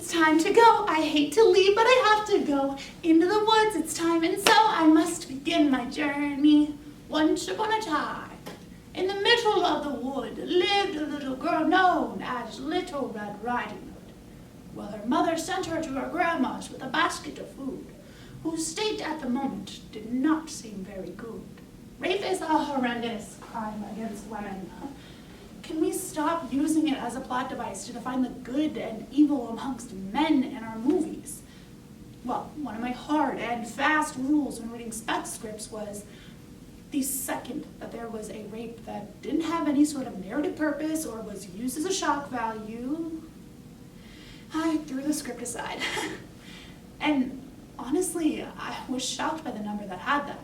it's time to go. I hate to leave, but I have to go. Into the woods, it's time, and so I must begin my journey. Once upon a time, in the middle of the wood, lived a little girl known as Little Red Riding Hood. Well, her mother sent her to her grandma's with a basket of food, whose state at the moment did not seem very good. Rape is a horrendous crime against women. Can we stop using it as a plot device to define the good and evil amongst men in our movies? Well, one of my hard and fast rules when reading spec scripts was the second that there was a rape that didn't have any sort of narrative purpose or was used as a shock value, I threw the script aside. And honestly, I was shocked by the number that had that.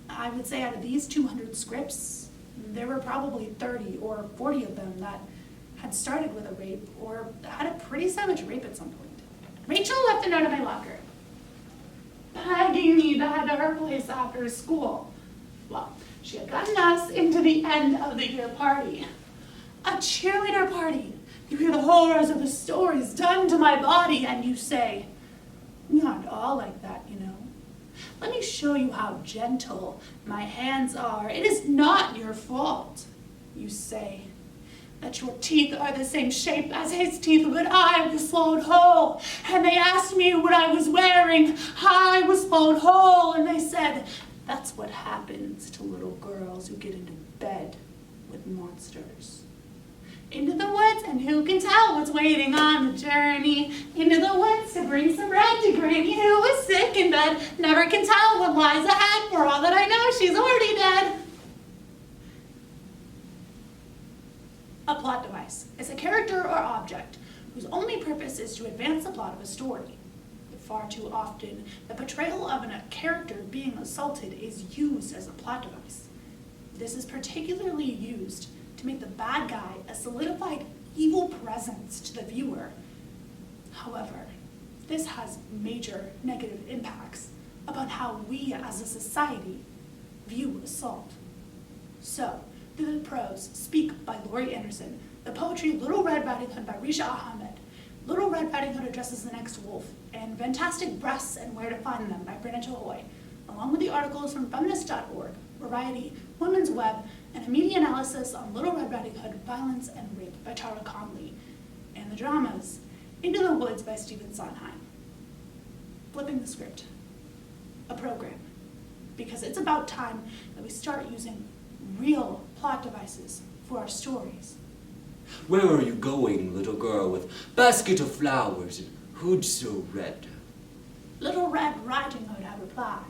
I would say out of these 200 scripts, there were probably 30 or 40 of them that had started with a rape or had a pretty savage rape at some point. Rachel left a note in my locker, begging me to head to her place after school. Well, she had gotten us into the end of the year party. A cheerleader party. You hear the horrors of the stories done to my body and you say, we aren't all like that, you know. Let me show you how gentle my hands are. It is not your fault. You say that your teeth are the same shape as his teeth, but I was swallowed whole. And they asked me what I was wearing. I was swallowed whole. And they said, that's what happens to little girls who get into bed with monsters. Into the woods, and who can tell what's waiting on the journey? Into the woods to bring some bread to Granny, who was sick in bed. Never can tell what lies ahead. For all that I know, she's already dead. A plot device is a character or object whose only purpose is to advance the plot of a story. Far too often, the portrayal of a character being assaulted is used as a plot device. This is particularly used to make the bad guy a solidified evil presence to the viewer. However, this has major negative impacts upon how we as a society view assault. So, through the prose Speak by Laurie Anderson, the poetry Little Red Riding Hood by Risha Ahmed, Little Red Riding Hood Addresses the Next Wolf, and Fantastic Breasts and Where to Find Them by Brenna Tahoy, along with the articles from feminist.org, Variety, Women's Web, and a media analysis on Little Red Riding Hood, Violence and Rape by Tara Conley, and the dramas Into the Woods by Stephen Sondheim. Flipping the script, a program, because it's about time that we start using real plot devices for our stories. Where are you going, little girl, with basket of flowers and hood so red? Little Red Riding Hood, I replied.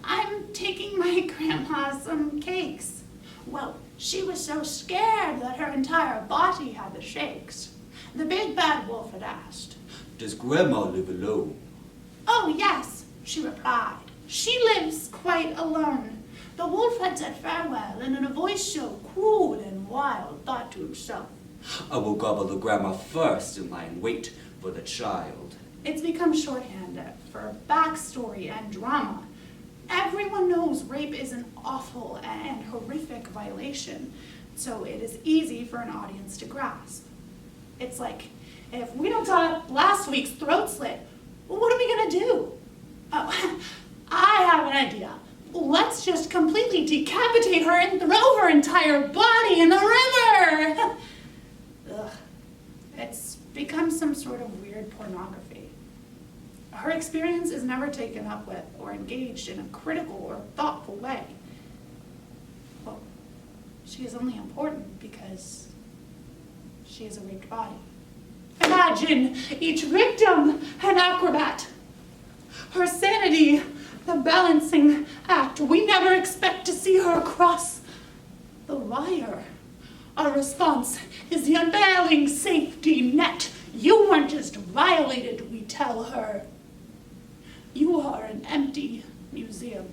I'm taking my grandma some cakes. Well, she was so scared that her entire body had the shakes. The big bad wolf had asked, Does Grandma live alone? Oh, yes, she replied. She lives quite alone. The wolf had said farewell, and in a voice so cruel and wild, thought to himself, I will gobble the grandma first and lie in wait for the child. It's become shorthand for backstory and drama. Everyone knows rape is an awful and horrific violation, so it is easy for an audience to grasp. It's like, if we don't top last week's throat slit, well, what are we gonna do? Oh, I have an idea. Let's just completely decapitate her and throw her entire body in the river! Ugh. It's become some sort of weird pornography. Her experience is never taken up with or engaged in a critical or thoughtful way. Well, she is only important because she is a raped body. Imagine each victim an acrobat. Her sanity, the balancing act. We never expect to see her cross the wire. Our response is the unveiling safety net. You weren't just violated, we tell her. You are an empty museum,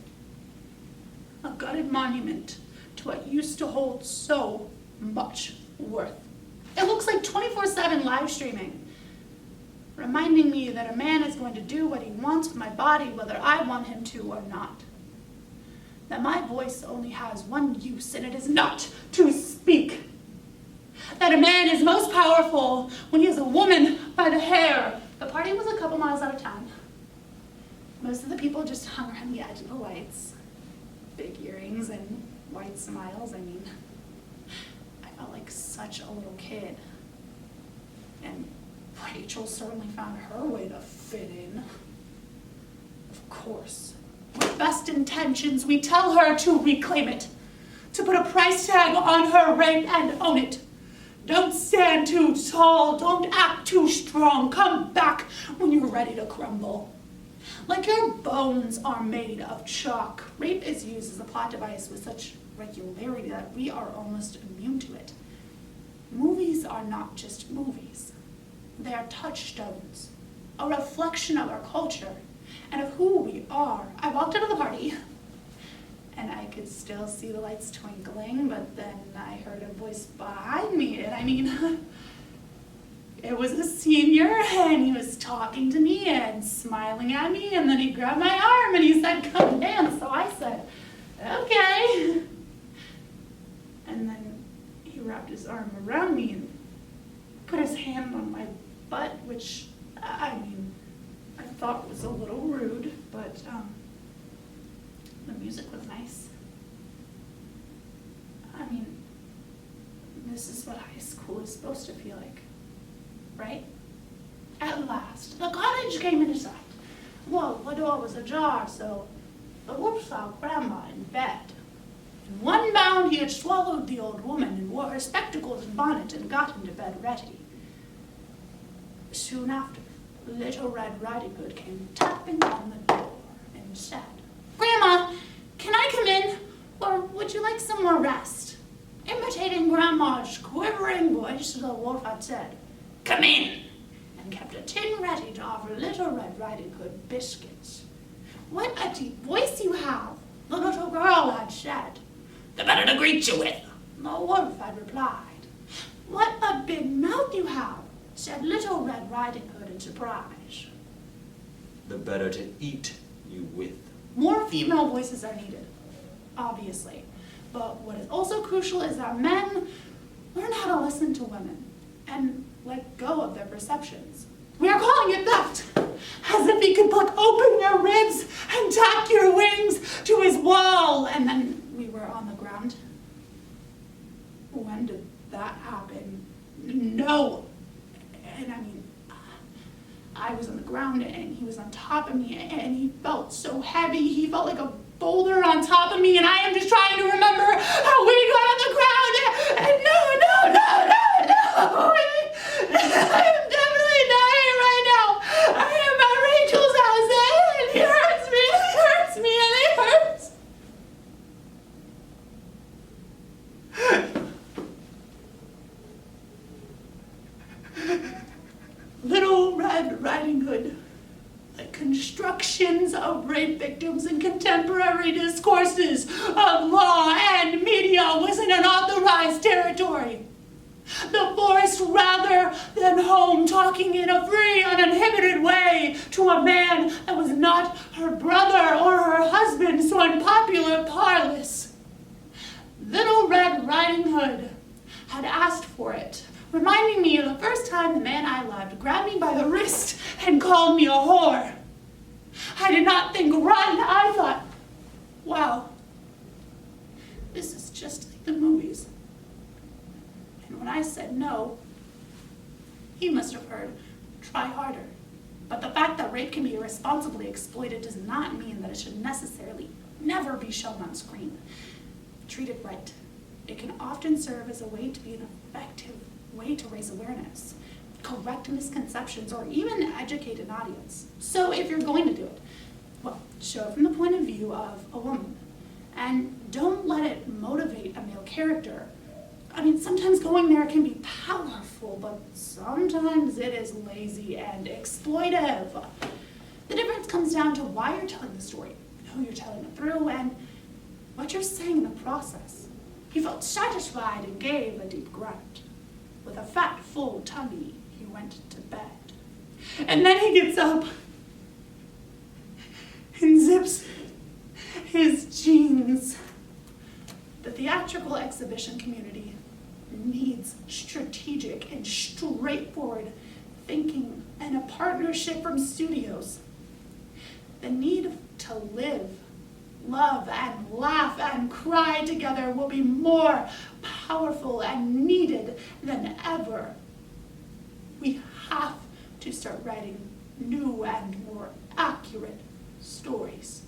a gutted monument to what used to hold so much worth. It looks like 24/7 live streaming, reminding me that a man is going to do what he wants with my body, whether I want him to or not. That my voice only has one use, and it is not to speak. That a man is most powerful when he has a woman by the hair, The party was a couple miles out of town. Most of the people just hung around the edge of the lights. Big earrings and white smiles. I mean, I felt like such a little kid. And Rachel certainly found her way to fit in. Of course, with best intentions, we tell her to reclaim it, to put a price tag on her rape and own it. Don't stand too tall, don't act too strong, come back when you're ready to crumble. Like your bones are made of chalk, rape is used as a plot device with such regularity that we are almost immune to it. Movies are not just movies. They are touchstones, a reflection of our culture and of who we are. I walked into the party and I could still see the lights twinkling, but then I heard a voice behind me, and I mean, it was a senior, and he was talking to me and smiling at me, and then he grabbed my arm and he said, "Come dance." So I said, "Okay." And then he wrapped his arm around me and put his hand on my butt, which, I mean, I thought was a little rude, but the music was nice. I mean, this is what high school is supposed to feel like, right? At last, the cottage came into sight. Well, the door was ajar, so the wolf saw Grandma in bed. In one bound, he had swallowed the old woman and wore her spectacles and bonnet and got into bed ready. Soon after, Little Red Riding Hood came tapping on the door and said, "Grandma, can I come in, or would you like some more rest?" Imitating Grandma's quivering voice, the wolf had said, "Come in," and kept a tin ready to offer Little Red Riding Hood biscuits. "What a deep voice you have," the little girl had said. "The better to greet you with," the wolf had replied. "What a big mouth you have," said Little Red Riding Hood in surprise. "The better to eat you with." More female voices are needed, obviously. But what is also crucial is that men learn how to listen to women and let go of their perceptions. We are calling it theft, as if he could pluck open your ribs and tack your wings to his wall. And then we were on the ground. When did that happen? No. And I mean, I was on the ground and he was on top of me, and he felt so heavy. He felt like a boulder on top of me, and I am just trying to remember how we got on the ground. And no. I am definitely dying right now. I am at Rachel's house, and he hurts me, and he hurts. Little Red Riding Hood, like constructions of rape victims in contemporary discourses of law and media, was in unauthorized territory. The forest rather than home, talking in a free, uninhibited way to a man that was not her brother or her husband, so in popular parlance. Little Red Riding Hood had asked for it, reminding me of the first time the man I loved grabbed me by the wrist and called me a whore. I did not think run. I thought, wow, this is just like the movies. And when I said no, he must have heard, try harder. But the fact that rape can be irresponsibly exploited does not mean that it should necessarily never be shown on screen. Treat it right. It can often serve as a way to be an effective way to raise awareness, correct misconceptions, or even educate an audience. So if you're going to do it, well, show it from the point of view of a woman. And don't let it motivate a male character. I mean, sometimes going there can be powerful, but sometimes it is lazy and exploitive. The difference comes down to why you're telling the story, who you're telling it through, and what you're saying in the process. He felt satisfied and gave a deep grunt. With a fat, full tummy, he went to bed. And then he gets up and zips his jeans. The theatrical exhibition community needs strategic and straightforward thinking and a partnership from studios. The need to live, love, and laugh and cry together will be more powerful and needed than ever. We have to start writing new and more accurate stories.